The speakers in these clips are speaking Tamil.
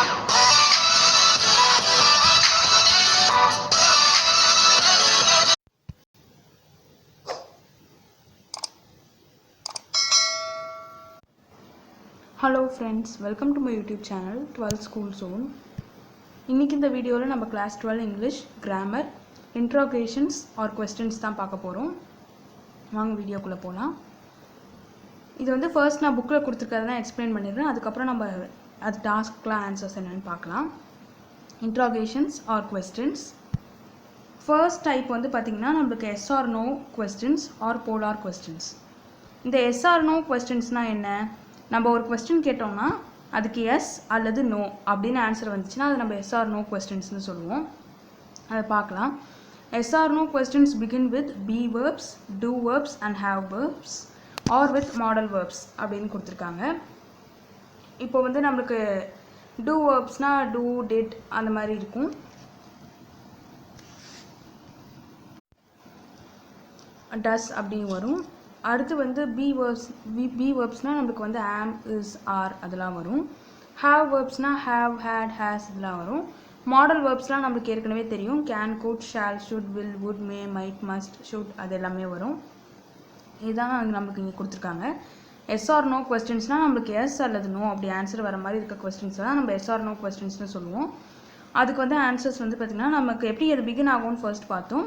Hello friends, welcome to my YouTube channel 12 School Zone. இன்னைக்கு இந்த வீடியோல நம்ம class 12 English grammar interrogations or questions தான் பார்க்க போறோம். வாங்க வீடியோக்குள்ள போலாம். இது வந்து ஃபர்ஸ்ட் நான் புக்ல கொடுத்திருக்கிறத நான் எக்ஸ்பிளைன் பண்ணிடுறேன். அதுக்கு அப்புறம் நம்ம அது டாஸ்க்லாம் ஆன்சர்ஸ் என்னன்னு பார்க்கலாம். Interrogations or questions. First type வந்து பாத்தீங்கன்னா நமக்கு yes or no questions or polar questions. இந்த yes or no questionsனா என்ன? நம்ம ஒரு क्वेश्चन கேட்டோம்னா அதுக்கு எஸ் அல்லது நோ அப்படின ஆன்சர் வந்துச்சுனா அது நம்ம எஸ் ஆர் நோ क्वेश्चंस னு சொல்லுவோம். அத பார்க்கலாம். Yes or no questions begin with be verbs, do verbs and have verbs or with modal verbs அப்படினு கொடுத்திருக்காங்க. இப்போ வந்து நமக்கு do verbsனா do, did அந்த மாதிரி இருக்கும். does அப்படி வரும். அடுத்து வந்து be verbsனா நமக்கு வந்து am, is, are அதெல்லாம் வரும். have verbsனா have, had, has இதெல்லாம் வரும். modal verbsலாம் நமக்கு ஏற்கனவே தெரியும். can, could, shall, should, will, would, may, might, must, should அது எல்லாமே வரும். இதான் நமக்கு இங்க கொடுத்திருக்காங்க. yes or no questionsனா நமக்கு yes அல்லது no அப்படி ஆன்சர் வர மாதிரி இருக்க क्वेश्चंस தான் நம்ம yes or no questions னு சொல்லுவோம். அதுக்கு வந்து ஆன்சர்ஸ் வந்து பாத்தீங்கன்னா நமக்கு எப்படி அது begin ஆகும்னு ஃபர்ஸ்ட் பார்த்தோம்.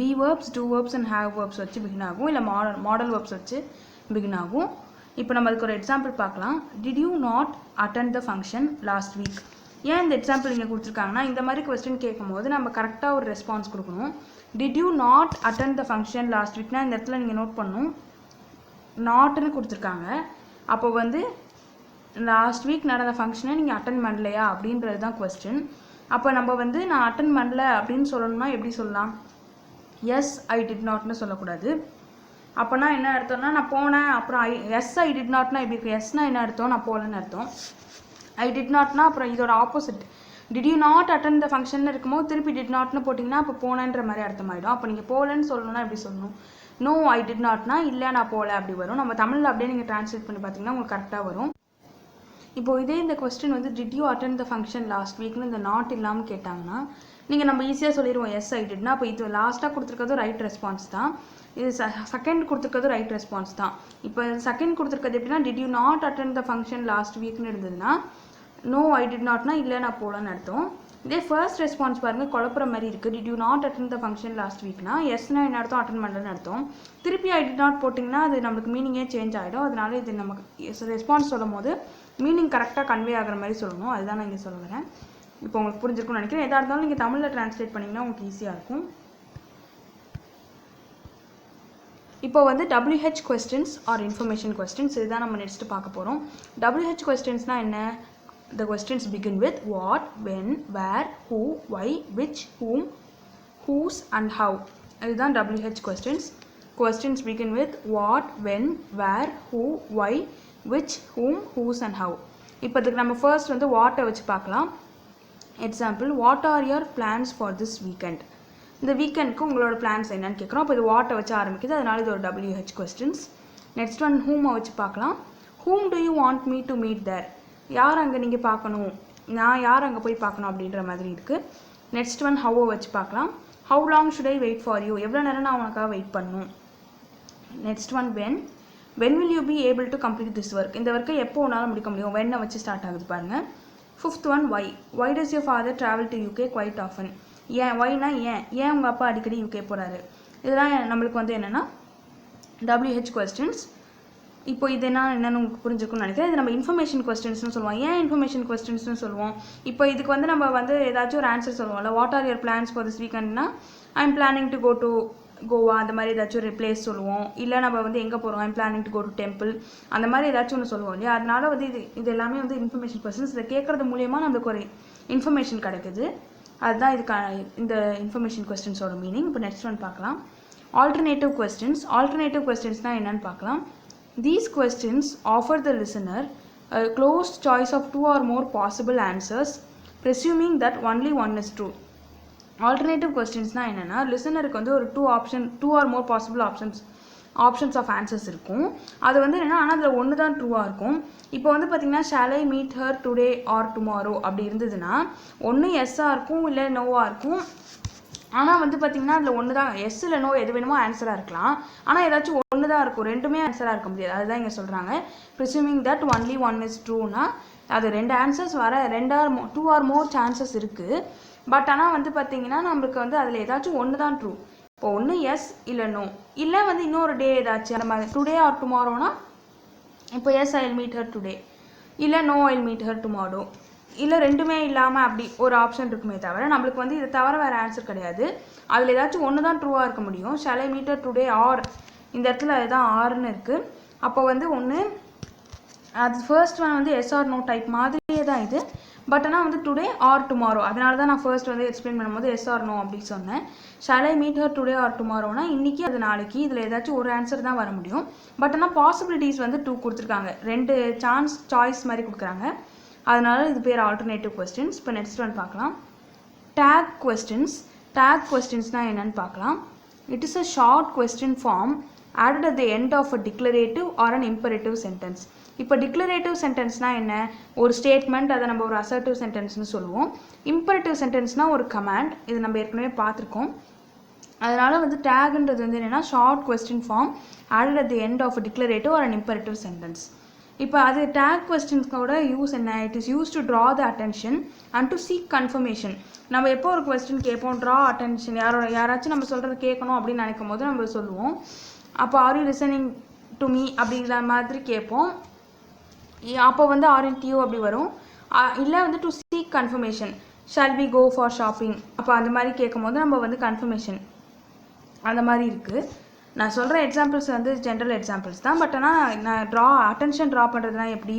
be verbs, do verbs and have verbs வச்சு begin ஆகும் இல்ல modal verbs வச்சு begin ஆகும். இப்போ நம்ம அதுக்கு ஒரு எக்ஸாம்பிள் பார்க்கலாம். did you not attend the function last week? ஏன் இந்த எக்ஸாம்பிள் இங்க கொடுத்திருக்காங்கன்னா இந்த மாதிரி क्वेश्चन கேக்கும்போது நம்ம கரெக்ட்டா ஒரு ரெஸ்பான்ஸ் கொடுக்கணும். did you not attend the function last week னா இந்த இடத்துல நீங்க நோட் பண்ணனும். not னு கொடுத்திருக்காங்க. அப்போ வந்து last week நடந்த ஃபங்க்ஷனை நீங்க அட்டெண்ட் பண்ணலையா அப்படின்றது தான் क्वेश्चन. அப்ப நம்ம வந்து நான் அட்டெண்ட் பண்ணல அப்படினு சொல்லணும்னா எப்படி சொல்லலாம்? yes I did not னு சொல்லக்கூடாது. அப்பனா என்ன அர்த்தம்னா நான் போனேன் அப்புறம் yes I did not னா எப்படி இருக்கு? yes னா என்ன அர்த்தம்? நான் போலன்னு அர்த்தம். I did not னா அப்புறம் இதோட opposite did you not attend the function னு இருக்கும்போது திருப்பி did not னு போடிங்கனா அப்ப போனன்ற மாதிரி அர்த்தமாயிடும். அப்ப நீங்க போலன்னு சொல்லணும்னா எப்படி சொல்லணும்? no I did not னா இல்ல நான் போல அப்படி வரும். நம்ம தமிழ்ல அப்படியே நீங்க ட்ரான்ஸ்லேட் பண்ணி பாத்தீங்கன்னா உங்களுக்கு கரெக்ட்டா வரும். இப்போ இதே இந்த क्वेश्चन வந்து did you attend the function last week னு இந்த not இல்லாம கேட்டாங்கன்னா நீங்க நம்ம ஈஸியா சொல்லிடுவோம் yes I did னா அப்ப இது லாஸ்டா கொடுத்திருக்கிறது ரைட் ரெஸ்பான்ஸ் தான். இது செகண்ட் கொடுத்திருக்கிறது ரைட் ரெஸ்பான்ஸ் தான். இப்போ செகண்ட் கொடுத்திருக்கிறது எப்படினா did you not attend the function last week னு இருந்ததுனா no I did not னா இல்ல நான் போலன்னு அர்த்தம். இதே ஃபர்ஸ்ட் ரெஸ்பான்ஸ் பாருங்க குழப்பற மாதிரி இருக்கு. did you not attend the function last week னா yes னா என்ன அர்த்தம்? அட்டெண்ட் பண்ணலன்னு அர்த்தம். திருப்பி I did not போடிங்கனா அது நமக்கு மீனிங்கே சேஞ்ச் ஆயிடும். அதனால இது நமக்கு ரெஸ்பான்ஸ் சொல்லும்போது மீனிங் கரெக்ட்டா கன்வே ஆகுற மாதிரி சொல்லணும். அதுதான் நான் இங்க சொல்ல வரேன். இப்போ உங்களுக்கு புரிஞ்சிருக்கும்னு நினைக்கிறேன். எதா இருந்தாலும் நீங்க தமிழ்ல ட்ரான்ஸ்லேட் பண்ணீங்கன்னா உங்களுக்கு ஈஸியா இருக்கும். இப்போ வந்து WH questions or information questions இதுதான் நம்ம நெக்ஸ்ட் பார்க்க போறோம். WH questionsனா என்ன? The questions begin with what, when, where, who, why, which, whom, whose and how. இதுதான் WH questions. Questions begin with what, when, where, who, why, which, whom, whose and how. இப்போ இதுக்கு நம்ம ஃபர்ஸ்ட் வந்து what வச்சு பார்க்கலாம். Example, what are your plans for this weekend? இந்த வீக்கெண்டுக்கு உங்களோட பிளான்ஸ் என்னன்னு கேக்குறோம். அப்ப இது what வச்சு ஆரம்பிக்குது. அதனால இது ஒரு WH questions. Next one whom வச்சு பார்க்கலாம். Whom do you want me to meet there? யார் அங்க நீங்க பார்க்கணும்? நான் யார் அங்க போய் பார்க்கணும் அப்படின்ற மாதிரி இருக்கு. Next one how வச்சு பார்க்கலாம். How long should I wait for you? எவ்வளவு நேரம் நான் உனக்காக வெயிட் பண்ணனும்? Next one when. When will you be able to complete this work? இந்த வர்க்கை எப்போ உன்னால முடிக்க முடியும்? when வச்சு ஸ்டார்ட் ஆகுது பாருங்க. Fifth one why. Why does your father travel to UK quite often? ஏன் why னா ஏன் உங்க அப்பா அடிக்கடி UK போறாரு? இதெல்லாம் நமக்கு வந்து என்னன்னா WH questions. இப்போ இது என்னன்னு உங்களுக்கு புரிஞ்சிருக்கும்னு நினைக்கிறேன். இது நம்ம இன்ஃபர்மேஷன் क्वेश्चंस னு சொல்லுவோம். ஏன் இன்ஃபர்மேஷன் क्वेश्चंस னு சொல்லுவோம்? இப்போ இதுக்கு வந்து நம்ம வந்து ஏதாச்சும் ஒரு ஆன்சர் சொல்லுவோம்ல. what are your plans for this weekend னா I am planning to go to Goa அந்த மாதிரி ஏதாச்சும் ஒரு பிளேஸ் சொல்லுவோம். இல்ல நம்ம வந்து எங்க போறோம்? I am planning to go to temple அந்த மாதிரி ஏதாச்சும் ஒன்னு சொல்லுவோம் இல்லையா? அதனால வந்து இது எல்லாமே வந்து இன்ஃபர்மேஷன் क्वेश्चंस. இத கேக்குறது மூலமா நமக்கு ஒரு இன்ஃபர்மேஷன் கிடைக்குது. அதுதான் இதுக்கு இந்த இன்ஃபர்மேஷன் क्वेश्चंस ஓட மீனிங். இப்போ நெக்ஸ்ட் ஒன் பார்க்கலாம். Alternative questions. ஆல்டர்னேட்டிவ் क्वेश्चंसனா என்னன்னு பார்க்கலாம். These questions offer the listener a closed choice of two or more possible answers, presuming that only one is true. Alternative questions னா என்னன்னா listenerக்கு வந்து ஒரு two or more possible options options of answers இருக்கும். அது வந்து என்னென்னா ஆனால் அதில் ஒன்று தான் ட்ரூவாக இருக்கும். இப்போ வந்து பார்த்திங்கன்னா shawl I meet her today R tomorrow அப்படி இருந்ததுன்னா ஒன்று எஸ்ஸாக இருக்கும் இல்லை நோவாக இருக்கும். ஆனால் வந்து பார்த்திங்கன்னா அதில் ஒன்று தான் எஸ் இல்லை நோ எது வேணுமோ ஆன்சராக இருக்கலாம். ஆனால் ஏதாச்சும் ஒன்று தான் இருக்கும், ரெண்டுமே ஆன்சராக இருக்க முடியாது. அதுதான் இங்கே சொல்கிறாங்க. ப்ரிசூமிங் தட் ஒன்லி ஒன் இஸ் ட்ரூனா அது 2 ஆன்சர்ஸ் வர 2 ஆர் மோர் சான்சஸ் இருக்குது. பட் ஆனால் வந்து பார்த்திங்கன்னா நம்மளுக்கு வந்து அதில் ஏதாச்சும் ஒன்று தான் ட்ரூ. இப்போ ஒன்று எஸ் இல்லை நோ, இல்லை வந்து இன்னொரு டே ஏதாச்சும் அந்த மாதிரி டுடே ஆர் டுமாரோனா இப்போ yes I will meet her today, இல்லை no I will meet her tomorrow, இல்லை ரெண்டுமே இல்லாமல் அப்படி ஒரு ஆப்ஷன் இருக்குமே தவிர நம்மளுக்கு வந்து இதை தவிர வேறு ஆன்சர் கிடையாது. அதில் ஏதாச்சும் ஒன்று தான் ட்ரூவாக இருக்க முடியும். Shall I meet her today or இந்த இடத்துல அதுதான் ஆர்னு இருக்குது. அப்போ வந்து ஒன்று அது ஃபர்ஸ்ட் ஒன் வந்து எஸ் ஆர் நோ டைப் மாதிரியே தான் இது. பட் ஆனால் வந்து டுடே ஆர் டுமாரோ, அதனால தான் நான் ஃபர்ஸ்ட் வந்து எக்ஸ்பிளைன் பண்ணும்போது எஸ் ஆர் நோ அப்படின்னு சொன்னேன். Shall I meet her today or டுமாரோனா இன்றைக்கி அது நாளைக்கு, இதில் ஏதாச்சும் ஒரு ஆன்சர் தான் வர முடியும். பட் ஆனால் பாசிபிலிட்டிஸ் வந்து 2 கொடுத்துருக்காங்க, 2 சாய்ஸ் மாதிரி கொடுக்குறாங்க. அதனால இது பேர் ஆல்டர்னேட்டிவ் கொஸ்டின்ஸ். இப்போ நெக்ஸ்ட் ஒன் பார்க்கலாம். Tag questions. டேக் கொஸ்டின்ஸ்னால் என்னென்னு பார்க்கலாம். It is a short question form added at the end of a declarative or an imperative sentence. இப்போ டிக்ளரேட்டிவ் சென்டென்ஸ்னால் என்ன? ஒரு ஸ்டேட்மெண்ட், அதை நம்ம ஒரு அசர்ட்டிவ் சென்டென்ஸ்னு சொல்லுவோம். இம்பரேட்டிவ் சென்டென்ஸ்னால் ஒரு கமாண்ட், இது நம்ம ஏற்கனவே பார்த்துருக்கோம். அதனால் வந்து டேக்ன்றது வந்து என்னென்னா short question form added at the end of a declarative or an imperative sentence. இப்போ அது டேக் கொஸ்டின்ஸ்கோட யூஸ் என்ன? It is use to draw the attention and to seek confirmation. நம்ம எப்போ ஒரு கொஸ்டின் கேட்போம், ட்ரா அட்டென்ஷன், யாராச்சும் நம்ம சொல்கிறது கேட்கணும் அப்படின்னு நினைக்கும் போது நம்ம சொல்லுவோம். அப்போ are you listening to me அப்படிங்கிற மாதிரி கேட்போம். அப்போ வந்து ஆர்என்டியூ அப்படி வரும். இல்லை வந்து to seek confirmation, shall we go for shopping, அப்போ அந்த மாதிரி கேட்கும் போது நம்ம வந்து கன்ஃபர்மேஷன் அந்த மாதிரி இருக்குது. நான் சொல்கிற எக்ஸாம்பிள்ஸ் வந்து ஜென்ரல் எக்ஸாம்பிள்ஸ் தான். பட் ஆனால் நான் அட்டென்ஷன் ட்ரா பண்ணுறதுனா எப்படி,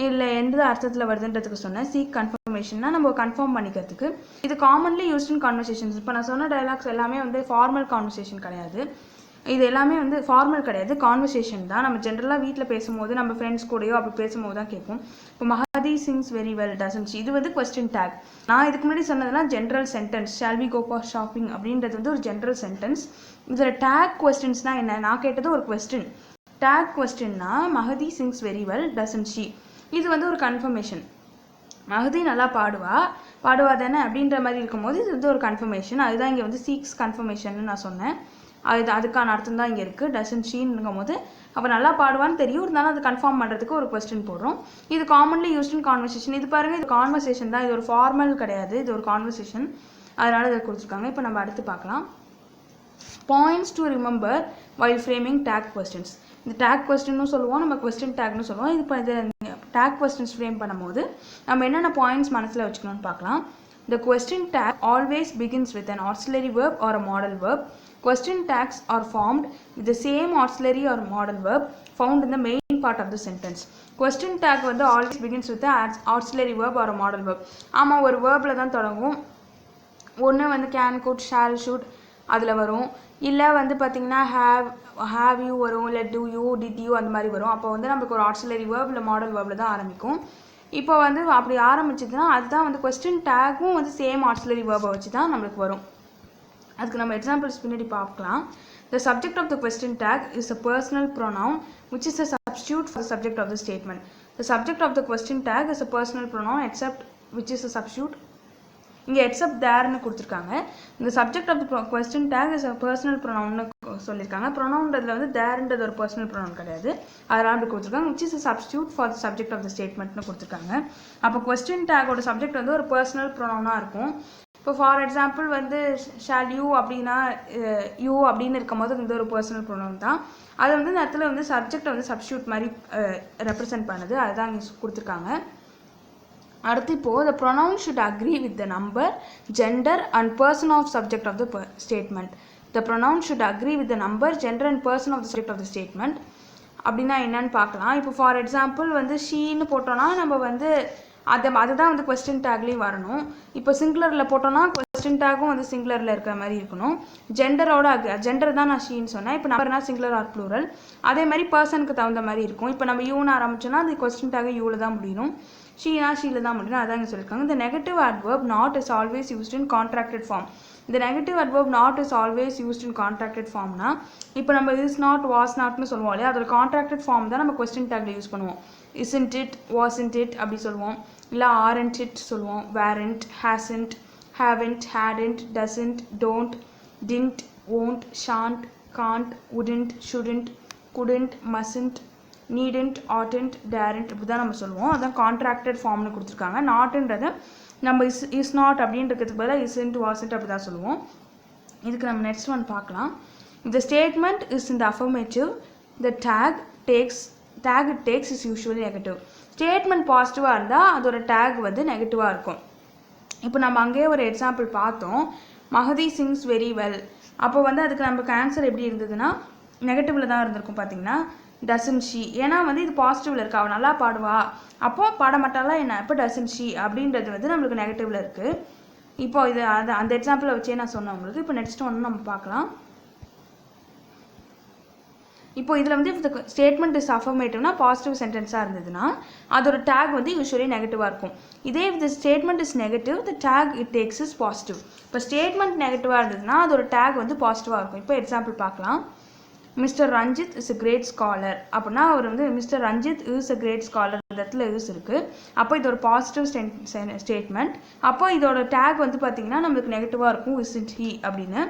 இல்லை எந்த அர்த்தத்தில் வருதுன்றதுக்கு சொன்னேன். சீக் கன்ஃபர்மேஷன்னா நம்ம கன்ஃபார்ம் பண்ணிக்கிறதுக்கு. இது காமன்லி யூஸ்ட் இன் கான்வர்சேஷன்ஸ். இப்போ நான் சொன்ன டைலாக்ஸ் எல்லாமே வந்து ஃபார்மல் கான்வர்சேஷன் கிடையாது. இது எல்லாமே வந்து ஃபார்மல் கிடையாது, கான்வர்சேஷன் தான். நம்ம ஜென்ரலாக வீட்டில் பேசும்போது நம்ம ஃப்ரெண்ட்ஸ் கூடயோ அப்படி பேசும்போது தான் கேட்போம். இப்போ Mahathi sings very well doesn't she, இது வந்து கொஸ்டின் டேக். நான் இதுக்கு முன்னாடி சொன்னதுலாம் general sentence. Shall we go for shopping அப்படின்றது வந்து ஒரு ஜென்ரல் சென்டென்ஸ். இதில் டேக் கொஸ்டின்ஸ்னால் என்ன? நான் கேட்டது ஒரு கொஸ்டின். டேக் கொஸ்டின்னா Mahathi sings very well doesn't she, இது வந்து ஒரு கன்ஃபர்மேஷன். மஹதி நல்லா பாடுவா தானே அப்படின்ற மாதிரி இருக்கும்போது இது வந்து ஒரு கன்ஃபர்மேஷன். அதுதான் இங்கே வந்து சீக்ஸ் கன்ஃபர்மேஷன் நான் சொன்னேன். அதுக்கான அர்த்தம் தான் இங்கே இருக்குது. டசன்ட் ஷீன்னுங்கும் போது அவள் நல்லா பாடுவான்னு தெரியும், இருந்தாலும் அது கன்ஃபார்ம் பண்ணுறதுக்கு ஒரு கொஸ்டின் போடுறோம். இது காமன்லி யூஸ்ட் இன் கான்வர்சேஷன். இது பாருங்கள், இது கான்வர்சேஷன் தான், இது ஒரு ஃபார்மல் கிடையாது, இது ஒரு கான்வர்சேஷன். அதனால் இதை கொடுத்துருக்காங்க. இப்போ நம்ம அடுத்து பார்க்கலாம். Points to remember while framing take questions. இந்த டேக் கொஸ்டின்னு சொல்லுவோம், நம்ம கொஸ்டின் டேக்னு சொல்லுவோம். இது இப்போ இது டேக் கொஸ்டின்ஸ் ஃப்ரேம் பண்ணும்போது நம்ம என்னென்ன பாயிண்ட்ஸ் மனசில் வச்சுக்கணும்னு பார்க்கலாம். The question tag always begins with an auxiliary verb or a modal verb. Question tags are formed with the same auxiliary or modal verb found in the main part of the sentence. Question tag வந்து always begins with an auxiliary verb or a modal verb. ஆமாம், ஒரு வேர்பில் தான் தொடங்கும். ஒன்று வந்து கேன், குட், ஷால், ஷுட் அதில் வரும். இல்லை வந்து பார்த்திங்கன்னா ஹேவ் யூ வரும், இல்லை டூ யூ, டிட் யூ அந்த மாதிரி வரும். அப்போ வந்து நமக்கு ஒரு auxiliary verb இல்லை மாடல் வேர்பில் தான் ஆரம்பிக்கும். இப்போ வந்து அப்படி ஆரம்பிச்சதுன்னா அதுதான் வந்து கொஸ்டின் டேக்கும் வந்து சேம் ஆக்சிலரி வேர்பை வச்சு தான் நம்மளுக்கு வரும். அதுக்கு நம்ம எக்ஸாம்பிள்ஸ் பின்னாடி பார்க்கலாம். The subject of the question tag is a personal pronoun which is a substitute for the subject of the statement. The subject of the question tag is a personal pronoun except which is a substitute. இங்கே எக்ஸப்ட் தேர்னு கொடுத்துருக்காங்க. இந்த subject of the question tag is a personal ப்ரொனவுன்னு சொல்லியிருக்காங்க. ப்ரொனவுன்றதுல வந்து தேர்ன்றது ஒரு பர்சனல் ப்ரொனவுன் கிடையாது, அதெல்லாம் அப்படி கொடுத்துருக்காங்க. Which is a substitute for the subject of the ஸ்டேட்மெண்ட்னு கொடுத்துருக்காங்க. அப்போ கொஸ்டின் டேக்கோட சப்ஜெக்ட் வந்து ஒரு பர்சனல் ப்ரொனவுனாக இருக்கும். இப்போ ஃபார் எக்ஸாம்பிள் வந்து ஷால் யூ அப்படின்னா யூ அப்படின்னு இருக்கும் போது வந்து ஒரு பர்சனல் ப்ரொனவுன் தான். அது வந்து இந்த இடத்துல வந்து சப்ஜெக்டை வந்து சப்ஸ்டியூட் மாதிரி ரெப்ரசென்ட் பண்ணுது, அதுதான் இங்கே கொடுத்துருக்காங்க. அடுத்து இப்போது the pronoun should agree with the number, gender and person of subject of the statement. The pronoun should agree with the number, gender and person of the subject of the statement. அப்படின்னா என்னன்னு பார்க்கலாம். இப்போ ஃபார் எக்ஸாம்பிள் வந்து ஷீன்னு போட்டோன்னா நம்ம வந்து அதுதான் வந்து கொஸ்டின் டேக்லேயும் வரணும். இப்போ சிங்குலரில் போட்டோன்னா கொஸ்டின் டேக்கும் வந்து சிங்குலரில் இருக்கிற மாதிரி இருக்கணும். ஜெண்டர் தான் நான் ஷீன்னு சொன்னேன். இப்போ நம்பர்னா சிங்குலர் ஆர் ப்ளூரல். அதே மாதிரி பர்சனுக்கு தகுந்த மாதிரி இருக்கும். இப்போ நம்ம யூன்னு ஆரம்பிச்சோன்னா அது கொஸ்டின் டேக் யூவில் தான் முடியணும். ஷீனா ஷீல தான் முடியும், அதான் இங்கே சொல்லியிருக்காங்க. இந்த negative adverb not is always used in contracted form. இந்த negative adverb not is always used in contracted ஃபார்ம்னா இப்போ நம்ம இஸ் நாட் வாஸ் நாட்னு சொல்லுவோம் இல்லையா, அதோட கான்ட்ராக்டட் ஃபார்ம் தான் நம்ம கொஸ்டின் டேக்ல யூஸ் பண்ணுவோம். இஸ்ன்ட் இட், வாஸ்ன்ட் இட் அப்படி சொல்லுவோம், இல்லை ஆரண்ட் இட் சொல்லுவோம், weren't, hasn't, haven't, hadn't, doesn't, don't, didn't, won't, shan't, can't, wouldn't, shouldn't, couldn't, mustn't, needn't, oughtn't, daren't இப்படி தான் நம்ம சொல்லுவோம். அதான் கான்ட்ராக்டட் ஃபார்ம்னு கொடுத்துருக்காங்க. நாட்டுன்றதை நம்ம இஸ் நாட் அப்படின்றதுக்கு பதிலாக இஸ்ன்ட், வாசன்ட் அப்படி தான் சொல்லுவோம். இதுக்கு நம்ம நெக்ஸ்ட் ஒன் பார்க்கலாம். இந்த statement is in the affirmative, the take it takes is usually negative. Statement பாசிட்டிவாக இருந்தால் அதோட டேக் வந்து நெகட்டிவாக இருக்கும். இப்போ நம்ம அங்கேயே ஒரு எக்ஸாம்பிள் பார்த்தோம், மஹதி சிங்ஸ் வெரி வெல். அப்போ வந்து அதுக்கு நமக்கு ஆன்சர் எப்படி இருந்ததுன்னா நெகட்டிவில் தான் இருந்திருக்கும் பார்த்தீங்கன்னா, டசன் ஷி. ஏன்னா வந்து இது பாசிட்டிவில் இருக்கா, அவள் நல்லா பாடுவா, அப்போ பாட மாட்டாலாம் என்ன, இப்போ டசன் ஷி அப்படின்றது வந்து நம்மளுக்கு நெகட்டிவில் இருக்குது. இப்போ இது அந்த எக்ஸாம்பிளை வச்சே நான் சொன்னேன் உங்களுக்கு. இப்போ நெக்ஸ்ட் ஒன்று நம்ம பார்க்கலாம். இப்போ இதில் வந்து இந்த ஸ்டேட்மெண்ட் இஸ் அஃபர்மேட்டிவ்னா பாசிட்டிவ் சென்டென்ஸாக இருந்ததுன்னா அதோட டேக் வந்து யூஸ்வலி நெகட்டிவாக இருக்கும். இதே இந்த statement is negative, the take it takes is positive. இப்போ ஸ்டேட்மெண்ட் நெகட்டிவாக இருந்ததுன்னா அதோட டேக் வந்து பாசிட்டிவாக இருக்கும். இப்போ எக்ஸாம்பிள் பார்க்கலாம். Mister Ranjith is a great scholar அப்படின்னா அவர் வந்து mister Ranjith is a great scholar இந்த இடத்துல யூஸ் இருக்குது. அப்போ இது ஒரு பாசிட்டிவ் ஸ்டேட்மெண்ட். அப்போ இதோட டேக் வந்து பார்த்திங்கன்னா நம்மளுக்கு நெகட்டிவாக இருக்கும், இஸ்ன்ட் ஹி அப்படின்னு.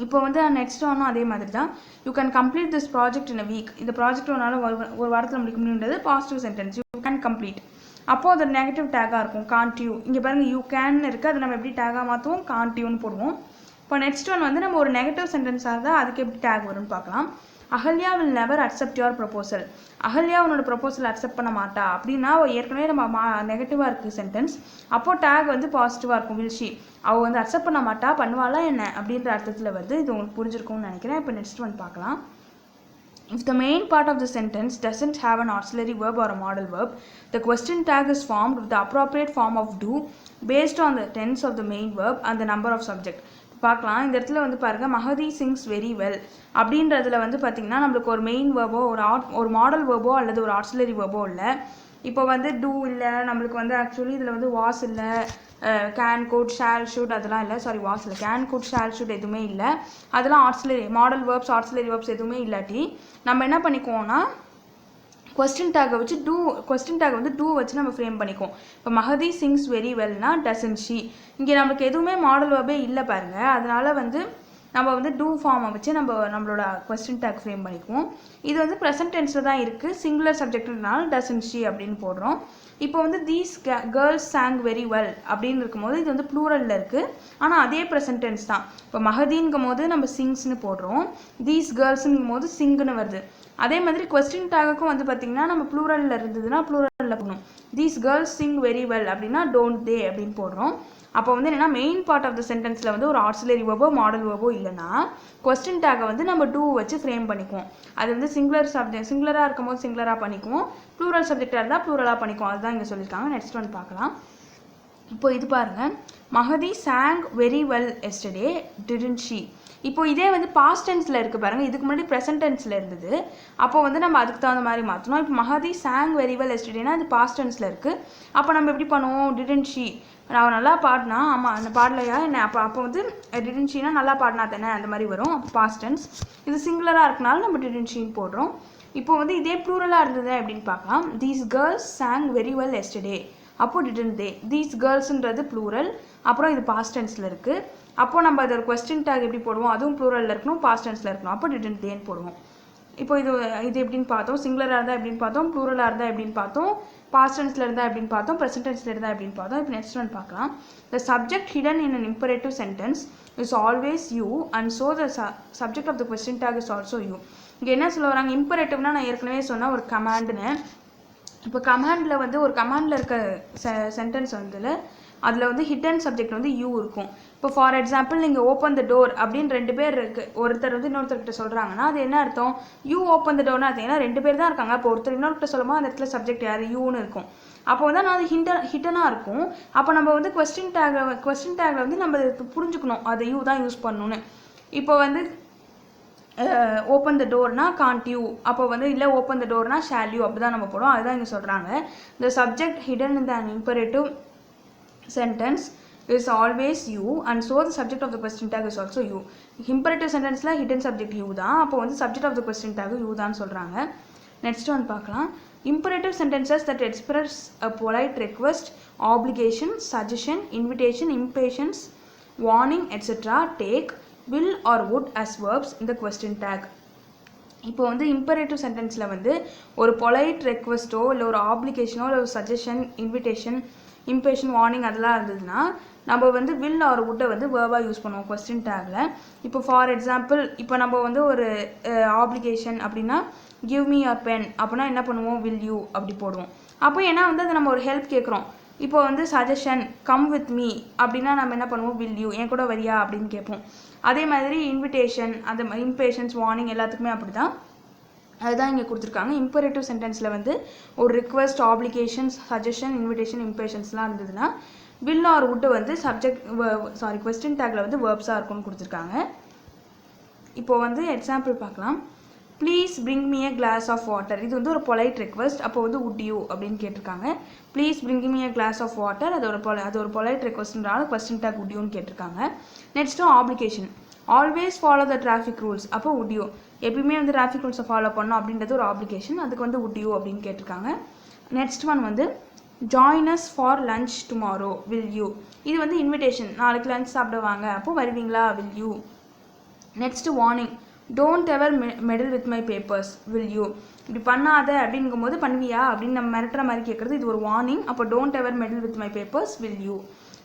இப்போ வந்து நெக்ஸ்ட் ஒன்றும் அதே மாதிரி தான். You can complete this project in a week. இந்த ப்ராஜெக்ட் ஒரு வாரத்தில் முடிக்க முடியுன்றது positive sentence, you can complete. அப்போது அது நெகட்டிவ் டேக்காக இருக்கும், கான்ட் யூ. இங்கே பாருங்கள் யூ கேன் இருக்குது, அது நம்ம எப்படி டேக்காக மாற்றுவோம், கான்ட் யூன்னு போடுவோம். இப்போ நெக்ஸ்ட் ஒன் வந்து நம்ம ஒரு நெகட்டிவ் சென்டென்ஸாக இருந்தால் அதுக்கு எப்படி டேக் வரும்னு பார்க்கலாம். Ahalya will never accept your proposal. Ahalya உன்னோட ப்ரொபோசல் அக்செப்ட் பண்ண மாட்டா அப்படின்னா ஏற்கனவே நம்ம நெகட்டிவாக இருக்குது சென்டென்ஸ். அப்போது டேக் வந்து பாசிட்டிவாக இருக்கும், வில் ஷி. அவள் வந்து அக்செப்ட் பண்ண மாட்டா, பண்ணுவாளா என்ன அப்படின்ற அர்த்தத்தில் வருது. இது உங்களுக்கு புரிஞ்சிருக்கும்னு நினைக்கிறேன். இப்போ நெக்ஸ்ட் ஒன் பார்க்கலாம். If the main part of the sentence doesn't have an auxiliary verb or a modal verb, the question tag is formed with the appropriate form of do based on the tense of the main verb and the number of subject. பார்க்கலாம். இந்த இடத்துல வந்து பாருங்கள், மஹதி சிங்ஸ் வெரி வெல் அப்படின்றதுல வந்து பார்த்திங்கன்னா நம்மளுக்கு ஒரு மெயின் வேர்போ ஒரு மாடல் வேர்போ அல்லது ஒரு ஆக்சிலரி வேர்போ இல்லை. இப்போ வந்து டூ இல்லை, நம்மளுக்கு வந்து ஆக்சுவலி இதில் வந்து வாஸ் இல்லை, கேன் குட் ஷால் ஷுட் அதெல்லாம் இல்லை, சாரி வாஸ் இல்லை, கேன் குட் ஷால் ஷுட் எதுவுமே இல்லை, அதெல்லாம் auxiliary model verbs auxiliary verbs எதுவுமே இல்லாட்டி நம்ம என்ன பண்ணிக்குவோம்னா கொஸ்டின் டேக்கை வச்சு கொஸ்டின் டேக் வந்து டூ வச்சு நம்ம ஃப்ரேம் பண்ணிக்குவோம். இப்போ Mahathi sings very வெல்னா dozen she. இங்கே நம்மளுக்கு எதுவுமே மாடல் வேர்பே இல்லை பாருங்கள், அதனால வந்து நம்ம வந்து டூ ஃபார்மை வச்சு நம்மளோட கொஸ்டின் டேக் ஃப்ரேம் பண்ணிக்குவோம். இது வந்து ப்ரெசன்ட் டென்ஸில் தான் இருக்குது, சிங்குலர் சப்ஜெக்ட்னால டசன் ஷி அப்படின்னு போடுறோம். இப்போ வந்து these girls song very well அப்படின்னு இருக்கும்போது இது வந்து ப்ளூரலில் இருக்குது, ஆனால் அதே ப்ரெசன்ட் டென்ஸ் தான். இப்போ மஹதிங்கும் போது நம்ம சிங்ஸ்னு போடுறோம், தீஸ் கேர்ள்ஸுங்கும் போது சிங்குன்னு வருது. அதே மாதிரி கொஸ்டின் டேக்குக்கும் வந்து பார்த்திங்கன்னா நம்ம ப்ளூரலில் இருந்ததுன்னா ப்ளூரலில் போடணும். These girls Singh very well அப்படின்னா டோன்ட் தே அப்படின்னு போடுறோம். அப்போ வந்து என்னென்னா மெயின் பார்ட் ஆஃப் த சென்டென்ஸில் வந்து ஒரு ஆக்சிலரி வேர்போ மாடல் வேர்போ இல்லைன்னா கொஸ்டின் டேக்கை வந்து நம்ம டூ வச்சு ஃப்ரேம் பண்ணிக்குவோம். அது வந்து சிங்குலராக இருக்கும்போது சிங்குலராக பண்ணிக்குவோம், ப்ளூரல் சப்ஜெக்டாக இருந்தால் ப்ளூரலாக பண்ணிக்குவோம். அதுதான் இங்கே சொல்லியிருக்காங்க. நெக்ஸ்ட் ஒன் பார்க்கலாம். இப்போ இது பாருங்கள், Mahdi song very well yesterday didn't she. இப்போ இதே வந்து பாஸ்ட் டென்ஸில் இருக்குது பாருங்கள், இதுக்கு முன்னாடி ப்ரெசன்ட் டென்ஸில் இருந்தது. அப்போ வந்து நம்ம அதுக்கு தகுந்த மாதிரி மாற்றணும். இப்போ மஹதி சாங் வெரி வெல் எஸ்டர்டேனா அது பாஸ்ட் டென்ஸில் இருக்குது. அப்போ நம்ம எப்படி பண்ணுவோம், டிடன்ட் ஷி. நான் நல்லா பாடினா, ஆமாம் அந்த பாடலையா என்ன, அப்போ வந்து டிடன்ட் ஷீனா நல்லா பாடினா தானே அந்த மாதிரி வரும். அப்போ பாஸ்ட் டென்ஸ். இது சிங்குலராக இருக்கனால நம்ம டிடன்ட் ஷீன்னு போடுறோம். இப்போ வந்து இதே ப்ளூரலாக இருந்தது அப்படின்னு பார்க்கலாம். These girls song very well yesterday, அப்போ டிடன்ட் தே. தீஸ் கேர்ள்ஸுன்றது ப்ளூரல், அப்புறம் இது பாஸ்ட் டென்ஸில் இருக்குது. அப்போது நம்ம அது ஒரு கொஸ்டின் டேக் எப்படி போடுவோம், அதுவும் ப்ளூரலில் இருக்கணும், பாஸ்ட் டென்ஸில் இருக்கணும், அப்போ டிடன்ட் தேன்னு போடுவோம். இப்போ இது எப்படின்னு பார்த்தோம், சிங்குலராக இருந்தால் எப்படின்னு பார்த்தோம், ப்ளூரலாக இருந்தால் எப்படின்னு பார்த்தோம், பாஸ்ட் டென்ஸில் இருந்தால் எப்படின்னு பார்த்தோம், ப்ரெசன்ட் டென்ஸில் இருந்தால் எப்படின்னு பார்த்தோம். இப்போ நெக்ஸ்ட் ஒன் பார்க்கலாம். The subject hidden in an imperative sentence is always you and so the subject of the question tag is also you. இங்கே என்ன சொல்ல வராங்க, இம்பரேட்டிவ்னா நான் ஏற்கனவே சொன்னால் ஒரு கமாண்டுன்னு. இப்போ கமாண்டில் வந்து ஒரு கமாண்டில் இருக்க சென்டென்ஸ் வந்து அதில் வந்து ஹிடன் சப்ஜெக்ட் வந்து யூ இருக்கும். இப்போ ஃபார் எக்ஸாம்பிள் நீங்கள் ஓப்பன் த டோர் அப்படின்னு ரெண்டு பேர் இருக்குது, ஒருத்தர் வந்து இன்னொருத்தர்கிட்ட சொல்கிறாங்கன்னா அது என்ன அர்த்தம், யூ ஓப்பன் த டோர்னா அது ஏன்னா ரெண்டு பேர் தான் இருக்காங்க. அப்போ ஒருத்தர் இன்னொருத்தர் சொல்லும்போது அந்த இடத்துல சப்ஜெக்ட் யார், யூன்னு இருக்கும். அப்போ வந்து நான் அது ஹிடனாக இருக்கும். அப்போ நம்ம வந்து கொஸ்டின் டேக்கில் வந்து நம்ம புரிஞ்சுக்கணும் அது யூ தான் யூஸ் பண்ணணுன்னு. இப்போ வந்து ஓப்பன் த டோர்னா காண்ட் யூ, அப்போ வந்து இல்லை ஓப்பன் த டோர்னா ஷால் யூ, அப்படி தான் நம்ம போடுவோம். அதுதான் இங்கே சொல்கிறாங்க. த subject hidden in the imperative sentence is always you and so the subject of the question tag is also you. Imperative sentenceல hidden subject you தான், அப்போ வந்து subject of the question tag you தான் சொல்கிறாங்க. நெக்ஸ்ட் ஒன் பார்க்கலாம். Imperative sentences that express a polite request, obligation, suggestion, invitation, impatience, warning, etc. take will or would as verbs in the question tag. இப்போ வந்து இம்பரேட்டிவ் சென்டென்ஸில் வந்து ஒரு பொலைட் ரெக்வஸ்ட்டோ இல்லை ஒரு ஆப்ளிகேஷனோ இல்லை ஒரு சஜஷன், இன்விடேஷன், இம்பேஷன், வார்னிங் அதெல்லாம் இருந்ததுன்னா நம்ம வந்து வில் ஆர் வுட்டை வந்து வேர்பாக யூஸ் பண்ணுவோம் கொஸ்டின் டேக்கில். இப்போ ஃபார் எக்ஸாம்பிள் இப்போ நம்ம வந்து ஒரு ஆப்ளிகேஷன் அப்படின்னா கிவ் மீ யுவர் பென் அப்படின்னா என்ன பண்ணுவோம், வில் யூ அப்படி போடுவோம். அப்போ ஏன்னா வந்து அது நம்ம ஒரு ஹெல்ப் கேட்குறோம். இப்போ வந்து சஜஷன் கம் வித் மீ அப்படின்னா நம்ம என்ன பண்ணுவோம், வில் யூ என் கூட வரியா அப்படின்னு கேட்போம். அதே மாதிரி இன்விடேஷன், அந்த இம்பேஷன்ஸ், வார்னிங் எல்லாத்துக்குமே அப்படி தான். அதுதான் இங்கே கொடுத்துருக்காங்க. இம்பரேட்டிவ் சென்டென்ஸில் வந்து ஒரு ரிக்வெஸ்ட், ஆப்ளிகேஷன்ஸ், சஜஷன், இன்விடேஷன், இம்பேஷன்ஸ்லாம் இருந்ததுன்னா வில் ஆர் வுட்டு வந்து சப்ஜெக்ட் கொஸ்டின் டேக்கில் வந்து வேர்ப்ஸாக இருக்கும்னு கொடுத்துருக்காங்க. இப்போது வந்து எக்ஸாம்பிள் பார்க்கலாம். Please bring me a glass of water, இது வந்து ஒரு பொலைட் ரெக்வெஸ்ட். அப்போ வந்து would you அப்படின்னு கேட்டிருக்காங்க. Please bring me a glass of water, அது ஒரு பொலைட் ரெக்வெஸ்ட்ன்றால கொஸ்டின் டேக் would youன்னு கேட்டிருக்காங்க. Next application. Always follow the traffic rules, அப்போ would you எப்பயுமே வந்து டிராஃபிக் ரூல்ஸை ஃபாலோ பண்ணணும் அப்படின்றது ஒரு ஆப்ளிகேஷன், அதுக்கு வந்து would you அப்படின்னு கேட்டிருக்காங்க. நெக்ஸ்ட் ஒன் வந்து join us for lunch tomorrow, will you, இது வந்து இன்விடேஷன், நாளைக்கு லஞ்ச் சாப்பிட வாங்க, அப்போ வருவீங்களா, will you. Next warning. Don't ever medal with my papers, will you, இப்படி பண்ணாத அப்படிங்கும் போது பண்ணுவியா அப்படின்னு நம்ம மிரட்டுற மாதிரி கேட்குறது, இது ஒரு வார்னிங். அப்போ don't ever medal with my papers, will you.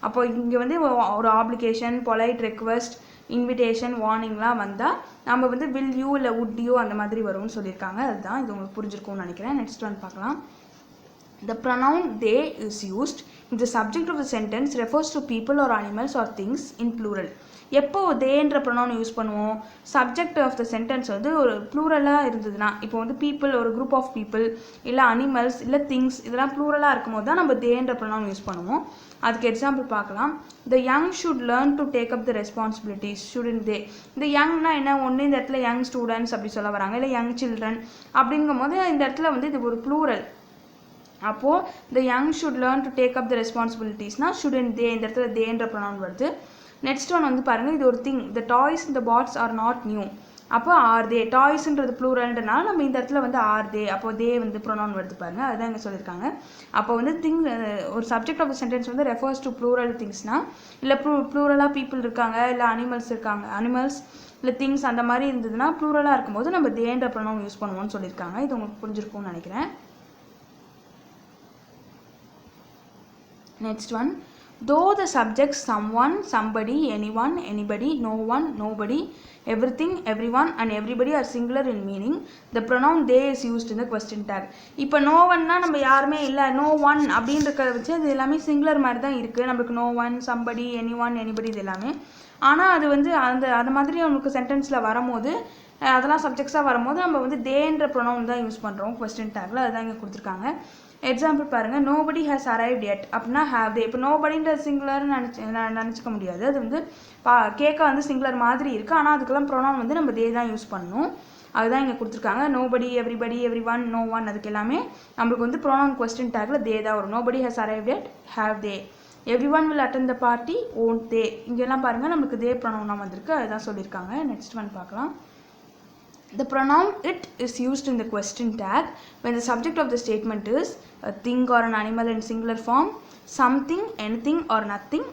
அப்போ இங்கே வந்து ஒரு ஆப்ளிகேஷன், பொலைட் ரெக்வெஸ்ட், இன்விடேஷன், வார்னிங்லாம் வந்தால் நம்ம வந்து வில் யூ இல்லை வுட் யூ அந்த மாதிரி வரும்னு சொல்லியிருக்காங்க. அதுதான் இது உங்களுக்கு புரிஞ்சிருக்கும்னு நினைக்கிறேன். நெக்ஸ்ட் ஒன் பார்க்கலாம். The pronoun they is used if the subject of the sentence refers to people or animals or things in plural. எப்போ தேன்ற ப்ரொனவுன் யூஸ் பண்ணுவோம், சப்ஜெக்ட் ஆஃப் த சென்டென்ஸ் வந்து ஒரு ப்ளூரலாக இருந்ததுன்னா, இப்போ வந்து பீப்புள், ஒரு குரூப் ஆஃப் பீப்புள், இல்லை அனிமல்ஸ், இல்லை திங்ஸ், இதெல்லாம் ப்ளூரலாக இருக்கும்போது தான் நம்ம தேன்ற ப்ரொனவுன் யூஸ் பண்ணுவோம். அதுக்கு எக்ஸாம்பிள் பார்க்கலாம். The young should learn to take up the responsibilities, shouldn't they. இந்த யங்னா என்ன, ஒன்று இந்த இடத்துல யங் ஸ்டூடெண்ட்ஸ் அப்படி சொல்ல வராங்க, இல்லை யங் சில்ட்ரன் அப்படிங்கும் போது இந்த இடத்துல வந்து இது ஒரு ப்ளூரல். அப்போது the young should learn to take up the ரெஸ்பான்சிபிலிட்டிஸ்னால் ஷுடன்ட் தே, இந்த இடத்துல தேன்ற ப்ரொனவுன் வருது. நெக்ஸ்ட் ஒன் வந்து பாருங்கள், இது ஒரு thing. The toys in the pots are not new, அப்போ ஆர் தே, டாய்ஸ்ன்றது ப்ளூரல்ன்றனால நம்ம இந்த இடத்துல வந்து ஆர் தே, அப்போ தே வந்து ப்ரொனவுன் வருது பாருங்கள், அதுதான் இங்கே சொல்லியிருக்காங்க. அப்போ வந்து ஒரு சப்ஜெக்ட் ஆஃப் த சென்டென்ஸ் வந்து ரெஃபர்ஸ் டு ப்ளூரல் திங்ஸ்னால், இல்லை ப்ளூரலாக பீப்புள் இருக்காங்க, இல்லை அனிமல்ஸ் இருக்காங்க, அனிமல்ஸ் இல்லை திங்ஸ் அந்த மாதிரி இருந்ததுன்னா ப்ளூரலாக இருக்கும்போது நம்ம தேன்ற ப்ரொனவுன் யூஸ் பண்ணுவோம்னு சொல்லியிருக்காங்க. இது உங்களுக்கு புரிஞ்சிருக்கும்னு நினைக்கிறேன். Next one. Though the subjects someone, somebody, anyone, anybody, no one, nobody, everything, everyone and everybody are singular in meaning, the pronoun they is used in the question tag. இப்போ no oneனா நம்ம யாருமே இல்லை, no one அப்படின்றத வச்சு அது எல்லாமே சிங்குலர் மாதிரி தான் இருக்குது. நம்மளுக்கு no one, somebody, anyone, anybody இது எல்லாமே. ஆனால் அது வந்து அந்த மாதிரி நம்மளுக்கு சென்டென்ஸில் வரும்போது, அதெல்லாம் சப்ஜெக்ட்ஸாக வரும்போது நம்ம வந்து தேன்ற ப்ரொனவுன் தான் யூஸ் பண்ணுறோம் கொஸ்டின் டேக்கில். அதுதான் இங்கே கொடுத்துருக்காங்க. எக்ஸாம்பிள் பாருங்கள். நோபடி ஹேஸ் அரைவ்ட் எட் அப்படின்னா ஹேவ் தே. இப்போ நோபடின்ற சிங்குலர்னு நினச்சிக்க முடியாது, அது வந்து கேட்க வந்து சிங்குலர் மாதிரி இருக்குது, ஆனால் அதுக்கெல்லாம் ப்ரொனவுன் வந்து நம்ம தே தான் யூஸ் பண்ணணும். அதுதான் இங்கே கொடுத்துருக்காங்க. Nobody, everybody, every one, no one, அதுக்கு எல்லாமே நம்மளுக்கு வந்து ப்ரொனவுன் கொஸ்டின் டேக்கில் தே தான் வரும். Nobody has arrived yet, have they. Everyone will attend the party, won't they. இங்கெல்லாம் பாருங்கள் நம்மளுக்கு தே ப்ரொனவுனாக வந்திருக்கு, அதுதான் சொல்லியிருக்காங்க. நெக்ஸ்ட் ஒன் பார்க்கலாம். The pronoun it is used in the question tag when the subject of the statement is a thing or an animal in singular form, something, anything or nothing,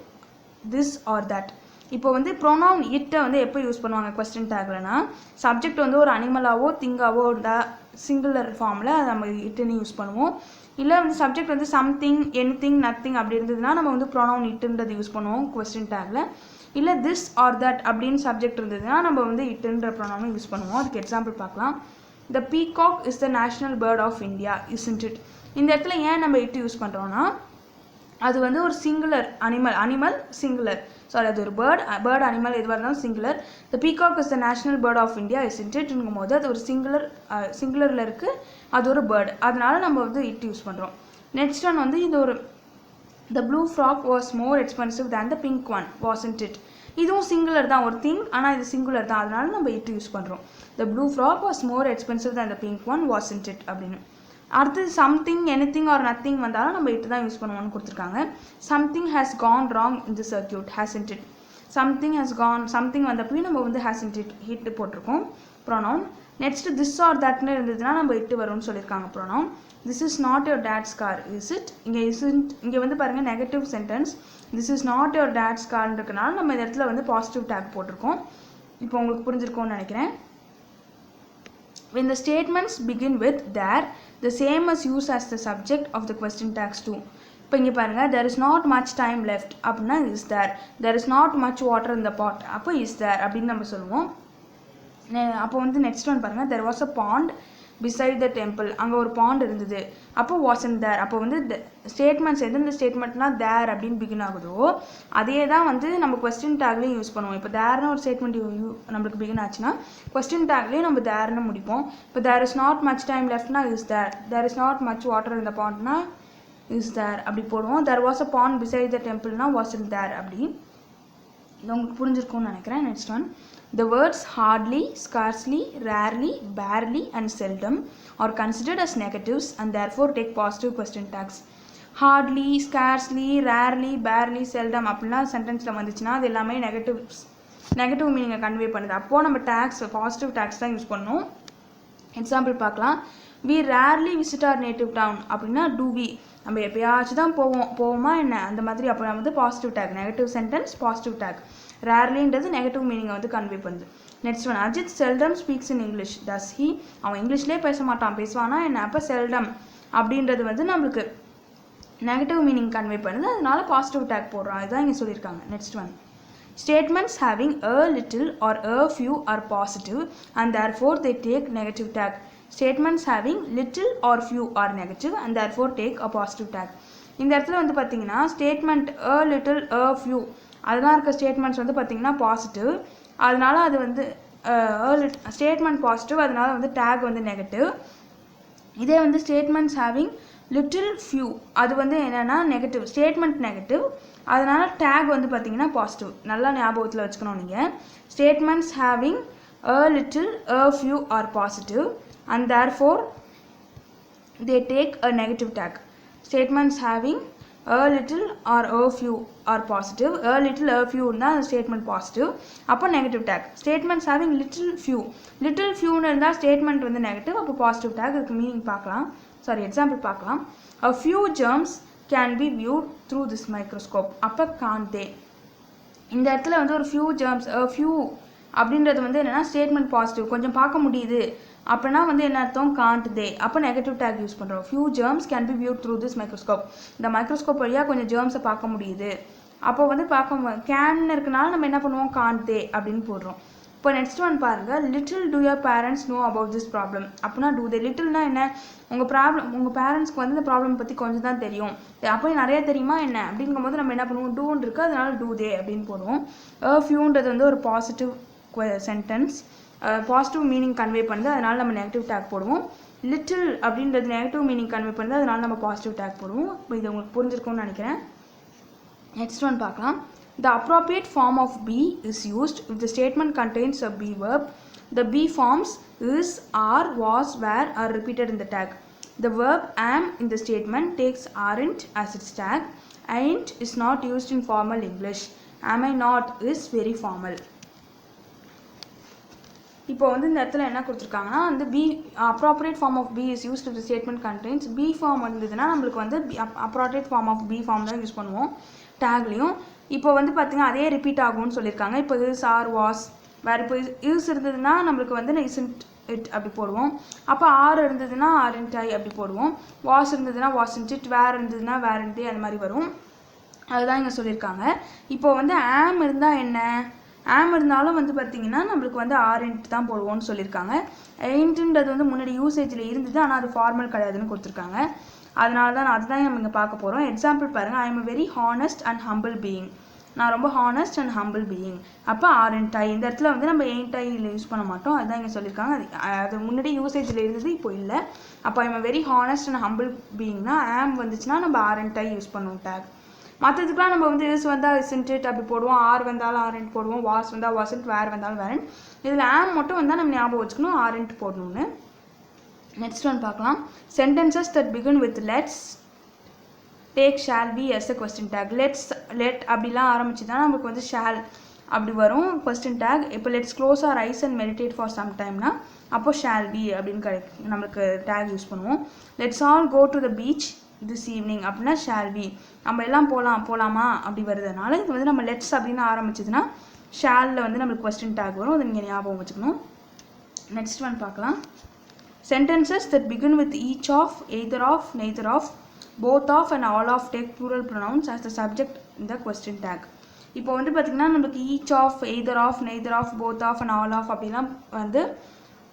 this or that. இப்போ வந்து ப்ரொனவுன் இட்டை வந்து எப்போ யூஸ் பண்ணுவாங்க கொஸ்டின் டேக்லனா, சப்ஜெக்ட் வந்து ஒரு அனிமலாவோ திங்காவோ இருந்தால் சிங்குலர் ஃபார்மில் நம்ம இட்டுன்னு யூஸ் பண்ணுவோம். இல்லை வந்து சப்ஜெக்ட் வந்து சம்திங், எனிதிங், நத்திங் அப்படி இருந்ததுன்னா நம்ம வந்து ப்ரொனவுன் இட்டுன்றது யூஸ் பண்ணுவோம் கொஸ்டின் டேக்கில். இல்லை திஸ் ஆர் தட் அப்படின்னு சப்ஜெக்ட் இருந்ததுன்னா நம்ம வந்து இட்டுன்ற ப்ரொனவுன் யூஸ் பண்ணுவோம். அதுக்கு எக்ஸாம்பிள் பார்க்கலாம். The peacock is the national bird of India, isn't it. இந்த இடத்துல ஏன் நம்ம இட்டு யூஸ் பண்ணுறோன்னா, அது வந்து ஒரு சிங்குலர் அனிமல் சிங்குலர், சாரி அது ஒரு பேர்ட் அனிமல் எதுவாக இருந்தாலும் singular. The peacock is the national bird of India isn't இட்ங்கும் போது அது ஒரு சிங்குலரில் இருக்குது, அது ஒரு பேர்டு, அதனால நம்ம வந்து இட்டு யூஸ் பண்ணுறோம். நெக்ஸ்ட் ஒன் வந்து இது ஒரு The blue frog was more expensive than the pink one, wasn't it? இதுவும் சிங்குலர் தான், ஒரு திங், ஆனால் இது சிங்குலர் தான், அதனால நம்ம இட் யூஸ் பண்ணுறோம். The blue frock was more expensive than the pink one, wasn't it அப்படின்னு. அடுத்தது சம்திங், எனிதிங் ஆர் நத்திங் வந்தாலும் நம்ம இட் தான் யூஸ் பண்ணுவோம்னு கொடுத்துருக்காங்க. Something has gone wrong in the circuit, hasn't it. Something has gone, something வந்தப்பயும் நம்ம வந்து hasn't it ஹிட் போட்டிருக்கோம் ப்ரொனவுன். நெக்ஸ்ட் திஸ் ஆர் தட்னு இருந்ததுன்னா நம்ம இட்டு வரும்னு சொல்லியிருக்காங்க pronoun. This is not your dad's car, is it. இங்கே isn't, இங்கே வந்து பாருங்கள் negative sentence, this is not your dad's கார்னு இருக்கனால நம்ம இந்த இடத்துல வந்து பாசிட்டிவ் டேக் போட்டிருக்கோம். இப்போ உங்களுக்கு புரிஞ்சிருக்கும்னு நினைக்கிறேன். When the statements begin with there, the same is used as the subject of the question tags too. இப்போ இங்கே பாருங்கள், there is not much time left அப்படின்னா is there, there is not much water in the pot அப்போ is there அப்படின்னு நம்ம சொல்லுவோம். அப்போ வந்து நெக்ஸ்ட் ஒன் பாருங்கள், there was a pond beside the temple, அங்கே ஒரு பாண்ட் இருந்தது, அப்போ wasn't there. அப்போ வந்து ஸ்டேட்மெண்ட்ஸ் எந்தெந்த ஸ்டேட்மெண்ட்லாம் தேர் அப்படின்னு பிகின் ஆகுதோ அதே தான் வந்து நம்ம கொஸ்டின் டேக்லேயும் யூஸ் பண்ணுவோம். இப்போ தேர்னு ஒரு ஸ்டேட்மெண்ட் நம்மளுக்கு பிகின் ஆச்சுன்னா கொஸ்டின் டேக்லேயும் நம்ம தேர்னு முடிப்போம். இப்போ there is not much time லெஃப்ட்னா is there, there is not much water in the பாண்ட்னா இஸ் தேர் அப்படி போடுவோம். There was a pond beside the டெம்பிள்னா wasn't there அப்படி. இது உங்களுக்கு புரிஞ்சிருக்கும்னு நினைக்கிறேன். Next one, the words hardly, scarcely, rarely, barely and seldom are considered as negatives and therefore take positive question tags. hardly, scarcely, rarely, barely, seldom அப்படிலாம் சென்டென்ஸில் வந்துச்சுன்னா அது எல்லாமே நெகட்டிவ் மீனிங்கை கன்வே பண்ணுது. அப்போது நம்ம டேக்ஸ் பாசிட்டிவ் டேக்ஸ் தான் யூஸ் பண்ணணும். எக்ஸாம்பிள் பார்க்கலாம். we rarely visit our native town அப்படின்னா do we, நம்ம எப்பயாச்சும் தான் போவோமா என்ன அந்த மாதிரி. அப்போ நம்ம வந்து positive tag, negative sentence positive tag. ரேர்லின்றது நெகட்டிவ் மீனிங்கை வந்து கன்வே பண்ணுது. Next one, Ajith seldom speaks in English, does he, அவன் இங்கிலீஷ்லேயே பேச மாட்டான், பேசுவானா என்ன. அப்போ செல்டம் அப்படின்றது வந்து நம்மளுக்கு நெகட்டிவ் மீனிங் கன்வே பண்ணுது, அதனால பாசிட்டிவ் டேக் போடுறோம். அதுதான் இங்கே சொல்லியிருக்காங்க. Next one, statements having a little or a few are positive and therefore they take negative tag. Statements having little or few are negative and therefore take a positive tag. இந்த இடத்துல வந்து பார்த்தீங்கன்னா statement a little a few அதெல்லாம் இருக்க ஸ்டேட்மெண்ட்ஸ் வந்து பார்த்தீங்கன்னா பாசிட்டிவ், அதனால அது வந்து ஸ்டேட்மெண்ட் பாசிட்டிவ், அதனால வந்து டேக் வந்து நெகட்டிவ். இதே வந்து ஸ்டேட்மெண்ட்ஸ் ஹேவிங் லிட்டில் ஃபியூ அது வந்து என்னென்னா நெகட்டிவ், ஸ்டேட்மெண்ட் நெகட்டிவ், அதனால டேக் வந்து பார்த்தீங்கன்னா பாசிட்டிவ். நல்லா ஞாபகத்தில் வச்சுக்கணும் நீங்கள். Statements having a little a few are positive and therefore they take a negative tag. Statements having a little or a few are positive, a little a few na statement positive, appo negative tag. Statements having little few na irundha statement வந்து negative, appo positive tag. இதுக்கு மீனிங் பார்க்கலாம், சாரி எக்ஸாம்பிள் பார்க்கலாம். a few germs can be viewed through this microscope, அப்போ can't they. இந்த இடத்துல வந்து ஒரு few germs, a few அப்படின்றது வந்து என்னென்னா ஸ்டேட்மெண்ட் பாசிட்டிவ், கொஞ்சம் பார்க்க முடியுது அப்படின்னா வந்து என்ன அர்த்தம், காண்ட் தே, அப்போ நெகட்டிவ் டேக் யூஸ் பண்ணுறோம். Few germs can be viewed through this microscope, இந்த மைக்ரோஸ்கோப் வழியாக கொஞ்சம் ஜெர்ம்ஸை பார்க்க முடியுது. அப்போ வந்து கேன் இருக்கனால நம்ம என்ன பண்ணுவோம், காண்ட் தே அப்படின்னு போடுறோம். இப்போ நெக்ஸ்ட் ஒன் பாருங்கள், little two your parents know about this problem அப்படின்னா டூ தே. லிட்டில்னா என்ன, உங்கள் பேரண்ட்ஸ்க்கு வந்து இந்த ப்ராப்ளம் பற்றி கொஞ்சம் தான் தெரியும், அப்போ நிறைய தெரியுமா என்ன அப்படிங்கும் போது நம்ம என்ன பண்ணுவோம், டூன்னு இருக்குது அதனால டூ தே அப்படின்னு போடுவோம். ஃபியூன்றது வந்து ஒரு positive sentence, positive meaning convey பண்ணுது, அதனால நம்ம நெகட்டிவ் டேக் போடுவோம். லிட்டில் அப்படின்றது நெகட்டிவ் மீனிங் கன்வே பண்ணுது, அதனால நம்ம பாசிட்டிவ் டேக் போடுவோம். இப்போ இது உங்களுக்கு புரிஞ்சிருக்கும்னு நினைக்கிறேன். நெக்ஸ்ட் ஒன் பார்க்கலாம். The appropriate form of be is used if the statement contains a be verb. The be forms is, are, was, were are repeated in the tag. The verb am in the statement takes aren't as its tag. Ain't is not used in formal English. Am I not is very formal. இப்போ வந்து இந்த இடத்துல என்ன கொடுத்துருக்காங்கன்னா வந்து be appropriate form of be is used to statement contains. Be form வந்ததுன்னா நம்மளுக்கு வந்து appropriate form of be form தான் யூஸ் பண்ணுவோம் டேக்லேயும். இப்போ வந்து பார்த்தீங்கன்னா அதே ரிப்பீட் ஆகும்னு சொல்லியிருக்காங்க. இப்போ இஸ், ஆர், வாஸ், வேறு இப்போ இஸ் இருந்ததுன்னா நம்மளுக்கு வந்து இஸ்ன்ட் இட் அப்படி போடுவோம். அப்போ ஆர் இருந்ததுன்னா ஆர்ன்ட் ஐ அப்படி போடுவோம். வாஸ் இருந்ததுன்னா வாஸ்ன்ட் இட், வேர் இருந்ததுன்னா வேர்ன்ட் அந்த மாதிரி வரும். அதுதான் இங்கே சொல்லியிருக்காங்க. இப்போ வந்து ஆம் இருந்தால் என்ன, ஆம் இருந்தாலும் வந்து பார்த்திங்கன்னா நம்மளுக்கு வந்து ஆர்ன்ட் தான் போடுவோம்னு சொல்லியிருக்காங்க. எயின்ட்டுன்றது வந்து முன்னாடி யூசேஜில் இருந்தது, ஆனால் அது ஃபார்மல் கிடையாதுன்னு கொடுத்துருக்காங்க. அதனால தான் அதுதான் நம்ம இங்கே பார்க்க போகிறோம். எக்ஸாம்பிள் பாருங்கள். ஐ am very honest and humble being, நான் ரொம்ப ஹானஸ்ட் அண்ட் ஹம்பிள் பீயிங். அப்போ ஆர்ன்ட் ஐ, இந்த இடத்துல வந்து நம்ம எயின்ட் ஐ யூஸ் பண்ண மாட்டோம், அதுதான் இங்கே சொல்லியிருக்காங்க. அது முன்னாடி யூசேஜில் இருந்தது, இப்போ இல்லை. அப்போ I am very honest and humble பீயிங்னா ஆம் வந்துச்சுன்னா நம்ம ஆர்ன்ட் ஐ யூஸ் பண்ணுவோம் டேக். மற்றதுக்குலாம் நம்ம வந்து இஸ் வந்தால் isn't it அப்படி போடுவோம், ஆர் வந்தாலும் ஆர்ன்ட் போடுவோம், வாஸ் வந்தால் wasn't, வேர் வந்தாலும் வேரண்ட். இதில் ஆம் மட்டும் வந்தால் நம்ம ஞாபகம் வச்சுக்கணும் ஆர்ன்ட் போடணும்னு. நெக்ஸ்ட் ஒன் பார்க்கலாம். Sentences that begin with let's take shall be as a question tag. Let அப்படிலாம் ஆரம்பிச்சு தான் நமக்கு வந்து ஷால் அப்படி வரும் கொஸ்டின் டேக். இப்போ let's close our eyes and meditate for some டைம்னா அப்போ ஷால் பி அப்படின்னு நம்மளுக்கு டேக் யூஸ் பண்ணுவோம். Let's all go to the beach this evening அப்படின்னா ஷால் பி. நம்ம எல்லாம் போகலாமா அப்படி வருதுனால இது வந்து நம்ம லெட்ஸ் அப்படின்னு ஆரம்பிச்சதுன்னா ஷாலில் வந்து நம்மளுக்கு கொஸ்டின் டேக் வரும். அதை நீங்கள் ஞாபகம் வச்சுக்கணும். நெக்ஸ்ட் ஒன் பார்க்கலாம். Sentences that begin with each of, either of, neither of, both of and all of take plural pronouns as the subject in the question tag. இப்போ வந்து பார்த்திங்கன்னா நம்மளுக்கு each of, either of, neither of, both of and all of அப்படிலாம் வந்து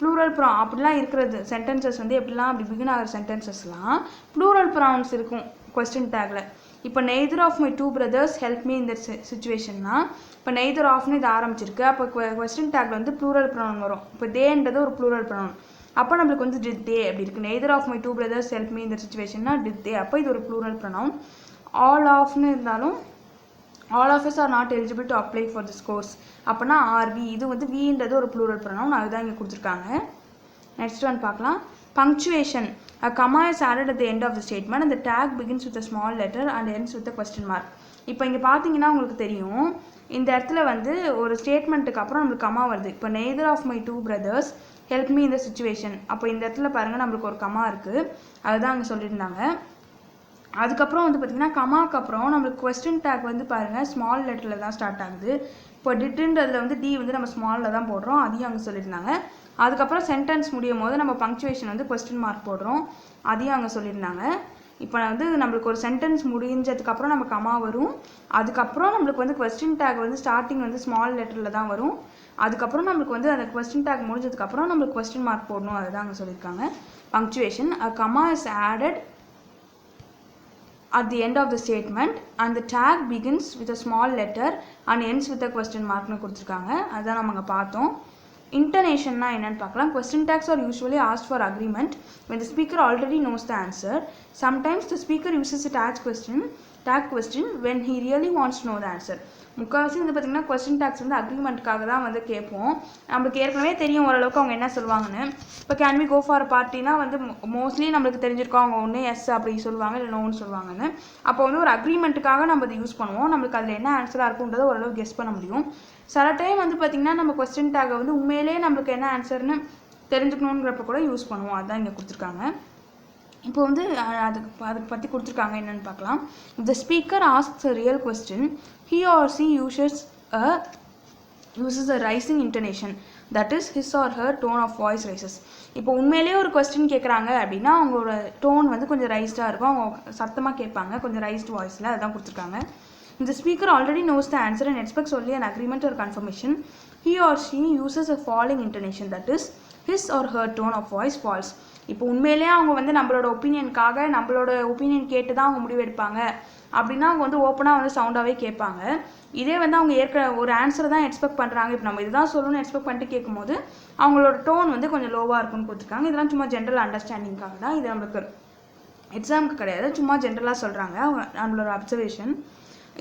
ப்ளூரல் அப்படிலாம் இருக்கிறது சென்டென்சஸ் வந்து எப்படிலாம் அப்படி பிகின் ஆகிற சென்டென்சஸ்லாம் ப்ளூரல் ப்ரொனவுன்ஸ் இருக்கும் கொஸ்டின் டேக்கில். இப்போ neither of my 2 brothers help me in that சுச்சுவேஷன்னா இப்போ நெய்தர் ஆஃப்னு இது ஆரம்பிச்சிருக்கு. அப்போ கொஸ்டின் டேக்கில் வந்து ப்ளூரல் ப்ரொனவுன் வரும். இப்போ தேன்றது ஒரு ப்ளூரல் ப்ரொனவுன். அப்போ நம்மளுக்கு வந்து டிட் தே அப்படி இருக்குது. Neither of my 2 brothers help me in that சுச்சுவேஷன்னா டிட் தே. அப்போ இது ஒரு ப்ளூரல் ப்ரொனவுன். ஆல் ஆஃப்னு இருந்தாலும் all of us are not eligible to apply for this course அப்போனா ஆர்வி. இது வந்து வின்றது ஒரு ப்ளூரல் ப்ரொனவுன். அதுதான் இங்கே கொடுத்துருக்காங்க. நெக்ஸ்ட் ஒன் பார்க்கலாம். Punctuation. A comma is added at the end of the statement and the tag begins with a small letter and ends with a question mark. இப்போ இங்கே பார்த்தீங்கன்னா உங்களுக்கு தெரியும் இந்த இடத்துல வந்து ஒரு ஸ்டேட்மெண்ட்டுக்கு அப்புறம் நம்மளுக்கு கமா வருது. இப்போ neither of my 2 brothers help me in the situation. அப்போ இந்த இடத்துல பாருங்கள் நம்மளுக்கு ஒரு கமா இருக்குது. அதுதான் அங்கே சொல்லியிருந்தாங்க. அதுக்கப்புறம் வந்து பார்த்திங்கன்னா கமாக்கு அப்புறம் நம்மளுக்கு கொஸ்டின் டேக் வந்து பாருங்கள் ஸ்மால் லெட்டரில் தான் ஸ்டார்ட் ஆகுது. இப்போ டிட்டுன்றதில் வந்து டி வந்து நம்ம ஸ்மாலில் தான் போடுறோம். அதையும் அங்கே சொல்லியிருந்தாங்க. அதுக்கப்புறம் சென்டென்ஸ் முடியும் போது நம்ம பங்க்சுவேஷன் வந்து கொஸ்டின் மார்க் போடுறோம். அதையும் அங்கே சொல்லியிருந்தாங்க. இப்போ வந்து நம்மளுக்கு ஒரு சென்டென்ஸ் முடிஞ்சதுக்கப்புறம் நம்ம கமா வரும். அதுக்கப்புறம் நம்மளுக்கு வந்து கொஸ்டின் டேக் வந்து ஸ்டார்டிங் வந்து ஸ்மால் லெட்டரில் தான் வரும். அதுக்கப்புறம் நம்மளுக்கு வந்து அந்த கொஸ்டின் டேக் முடிஞ்சதுக்கப்புறம் நம்மளுக்கு கொஸ்டின் மார்க் போடணும். அதுதான் அங்கே சொல்லியிருக்காங்க. Punctuation. A comma is added at the end of the statement and the tag begins with a small letter and ends with a question mark னு கொடுத்துருக்காங்க. அதுதான் நம்ம அங்கே பார்த்தோம். இன்டர்னேஷன்னா என்னன்னு பார்க்கலாம். Question tags are usually asked for agreement when the speaker already knows the answer. Sometimes the speaker uses a tag question when he really wants to know the answer. முக்கால்வாசி வந்து பார்த்திங்கன்னா கொஸ்டின் டேக்ஸ் வந்து அக்ரிமெண்ட்டுக்காக தான் வந்து கேட்போம். நம்மளுக்கு ஏற்கனவே தெரியும் ஓரளவுக்கு அவங்க என்ன சொல்லுவாங்கன்னு. இப்போ can we go for a பார்ட்டினா வந்து மோஸ்ட்லி நம்மளுக்கு தெரிஞ்சிருக்கோம் அவங்க ஒன்று எஸ் அப்படி சொல்லுவாங்க இல்லை நோன்னு சொல்லுவாங்கன்னு. அப்போ வந்து ஒரு அக்ரிமெண்ட்டுக்காக நம்ம அதை யூஸ் பண்ணுவோம். நம்மளுக்கு அதில் என்ன ஆன்சராக இருக்குன்றதை ஓரளவு கெஸ் பண்ண முடியும். சில டைம் வந்து பார்த்திங்கன்னா நம்ம கொஸ்டின் டேக்கை வந்து உண்மையிலே நம்மளுக்கு என்ன ஆன்சர்னு தெரிஞ்சுக்கணுங்கிறப்ப கூட யூஸ் பண்ணுவோம். அதுதான் இங்கே கொடுத்துருக்காங்க. இப்போ வந்து அதுக்கு பற்றி கொடுத்துருக்காங்க என்னென்னு பார்க்கலாம். The speaker asks a real question. He or she uses a rising intonation. That is, his or her tone of voice rises. இப்போ உண்மையிலேயே ஒரு கொஸ்டின் கேட்குறாங்க அப்படின்னா அவங்களோட டோன் வந்து கொஞ்சம் ரைஸ்டாக இருக்கும். அவங்க சத்தமாக கேட்பாங்க கொஞ்சம் ரைஸ்டு வாய்ஸில். அதுதான் கொடுத்துருக்காங்க. The speaker already knows the answer and expects only an agreement or confirmation. He or she uses a falling intonation. That is, his or her tone of voice falls. இப்போ உண்மையிலேயே அவங்க வந்து நம்மளோட ஒப்பீனியனுக்காக நம்மளோட ஒப்பீனியன் கேட்டு தான் அவங்க முடிவெடுப்பாங்க அப்படின்னா அவங்க வந்து ஓப்பனாக வந்து சவுண்டாகவே கேட்பாங்க. இதே வந்து அவங்க ஒரு ஆன்சரை தான் எக்ஸ்பெக்ட் பண்ணுறாங்க. இப்போ நம்ம இதுதான் சொல்லணும்னு எக்ஸ்பெக்ட் பண்ணிட்டு கேட்கும்போது அவங்களோட டோன் வந்து கொஞ்சம் லோவாக இருக்குன்னு கொடுத்துருக்காங்க. இதெல்லாம் சும்மா ஜென்ரல் அண்டர்ஸ்டாண்டிங்காக தான். இது நம்மளுக்கு எக்ஸாமுக்கு கிடையாது, சும்மா ஜென்ரலாக சொல்கிறாங்க அவங்க நம்மளோட அப்சர்வேஷன்.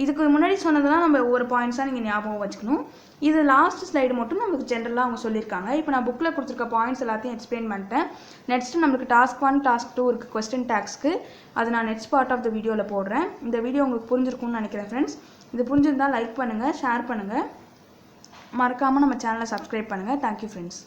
இதுக்கு முன்னாடி சொன்னதெல்லாம் நம்ம ஒரு பாயிண்ட்ஸாக நீங்கள் ஞாபகம் வச்சுக்கணும். இது லாஸ்ட் ஸ்லைடு மட்டும் நம்மளுக்கு ஜென்ரலாக அவங்க சொல்லியிருக்காங்க. இப்போ நான் புக்கில் கொடுத்துருக்க பாயிண்ட்ஸ் எல்லாத்தையும் எக்ஸ்பிளைன் பண்ணிட்டேன். நெக்ஸ்ட்டு நம்மளுக்கு டாஸ்க் 1 டாஸ்க் 2 இருக்குது கொஸ்டின் டேக்ஸ்க்கு. அது நான் நெக்ஸ்ட் பார்ட் ஆஃப் த வீடியோவில் போடுறேன். இந்த வீடியோ உங்களுக்கு புரிஞ்சிருக்கும்னு நினைக்கிறேன் ஃப்ரெண்ட்ஸ். இது புரிஞ்சிருந்தால் லைக் பண்ணுங்கள், ஷேர் பண்ணுங்கள், மறக்காமல் நம்ம சேனலை சப்ஸ்கிரைப் பண்ணுங்கள். Thank you friends.